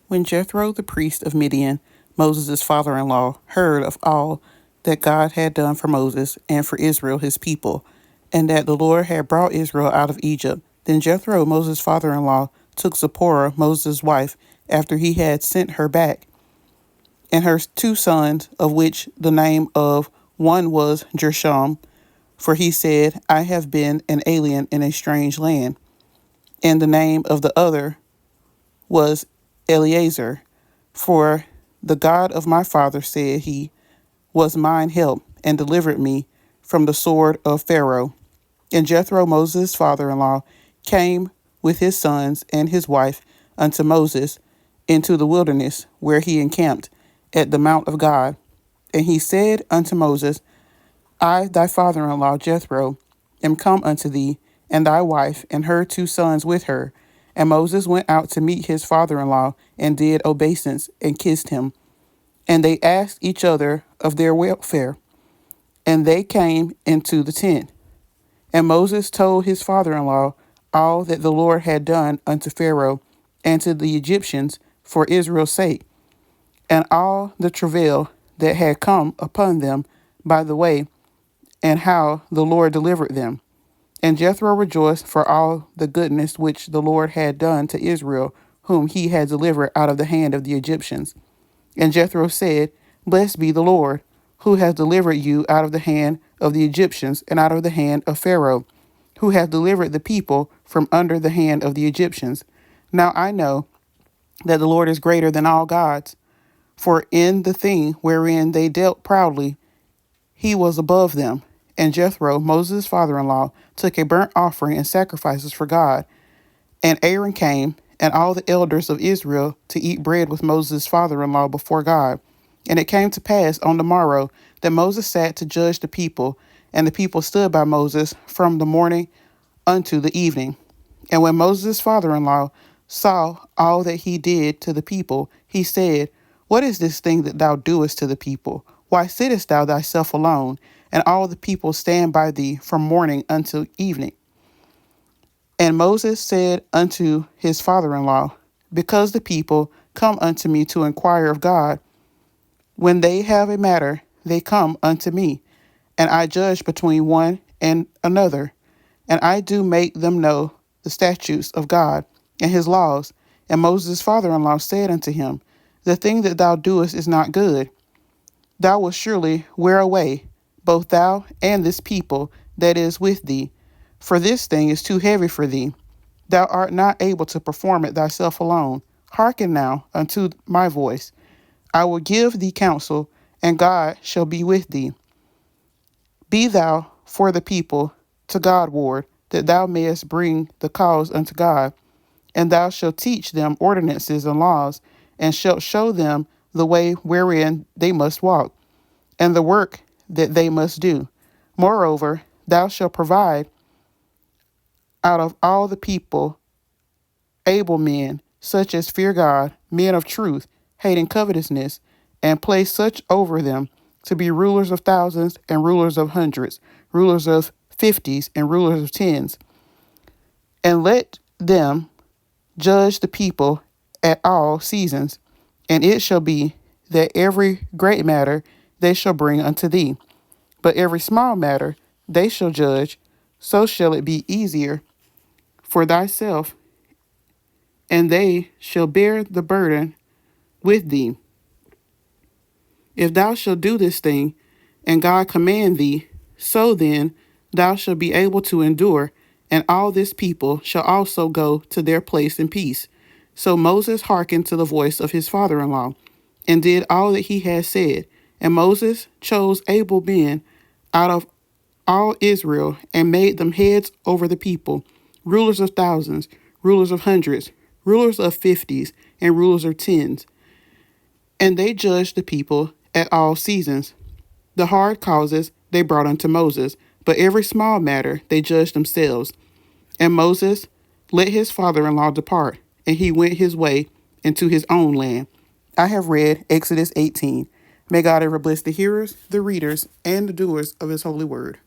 When Jethro, the priest of Midian, Moses' father-in-law, heard of all that God had done for Moses and for Israel his people, and that the Lord had brought Israel out of Egypt, then Jethro, Moses' father-in-law, took Zipporah, Moses' wife, after he had sent her back, and her 2 sons, of which the name of one was Gershom, for he said, I have been an alien in a strange land, and the name of the other was Eleazar, for the God of my father, said he, was mine help, and delivered me from the sword of Pharaoh. And Jethro, Moses' father-in-law, came with his sons and his wife unto Moses into the wilderness, where he encamped at the mount of God. And he said unto Moses, I, thy father-in-law Jethro, am come unto thee, and thy wife, and her 2 sons with her. And Moses went out to meet his father-in-law, and did obeisance, and kissed him. And they asked each other of their welfare. And they came into the tent. And Moses told his father-in-law all that the Lord had done unto Pharaoh and to the Egyptians for Israel's sake, and all the travail that had come upon them by the way, and how the Lord delivered them. And Jethro rejoiced for all the goodness which the Lord had done to Israel, whom he had delivered out of the hand of the Egyptians. And Jethro said, Blessed be the Lord, who has delivered you out of the hand of the Egyptians and out of the hand of Pharaoh, who hath delivered the people from under the hand of the Egyptians. Now I know that the Lord is greater than all gods, for in the thing wherein they dealt proudly, he was above them. And Jethro, Moses' father-in-law, took a burnt offering and sacrifices for God. And Aaron came, and all the elders of Israel, to eat bread with Moses' father-in-law before God. And it came to pass on the morrow that Moses sat to judge the people, and the people stood by Moses from the morning unto the evening. And when Moses' father-in-law saw all that he did to the people, he said, What is this thing that thou doest to the people? Why sittest thou thyself alone, and all the people stand by thee from morning until evening? And Moses said unto his father-in-law, Because the people come unto me to inquire of God, when they have a matter, they come unto me, and I judge between one and another, and I do make them know the statutes of God and his laws. And Moses' father-in-law said unto him, The thing that thou doest is not good. Thou wilt surely wear away, both thou and this people that is with thee, for this thing is too heavy for thee. Thou art not able to perform it thyself alone. Hearken now unto my voice. I will give thee counsel, and God shall be with thee. Be thou for the people to God ward, that thou mayest bring the cause unto God. And thou shalt teach them ordinances and laws, and shalt show them the way wherein they must walk, and the work that they must do. Moreover, thou shalt provide out of all the people able men, such as fear God, men of truth, hating covetousness, and place such over them to be rulers of thousands and rulers of hundreds, rulers of fifties and rulers of tens. And let them judge the people at all seasons. And it shall be that every great matter they shall bring unto thee, but every small matter they shall judge. So shall it be easier for thyself, and they shall bear the burden with thee. If thou shalt do this thing, and God command thee, so then thou shalt be able to endure, and all this people shall also go to their place in peace. So Moses hearkened to the voice of his father-in-law, and did all that he had said. And Moses chose able men out of all Israel, and made them heads over the people, rulers of thousands, rulers of hundreds, rulers of fifties, and rulers of tens. And they judged the people at all seasons. The hard causes they brought unto Moses, but every small matter they judged themselves. And Moses let his father-in-law depart, and he went his way into his own land. I have read Exodus 18. May God ever bless the hearers, the readers, and the doers of his holy word.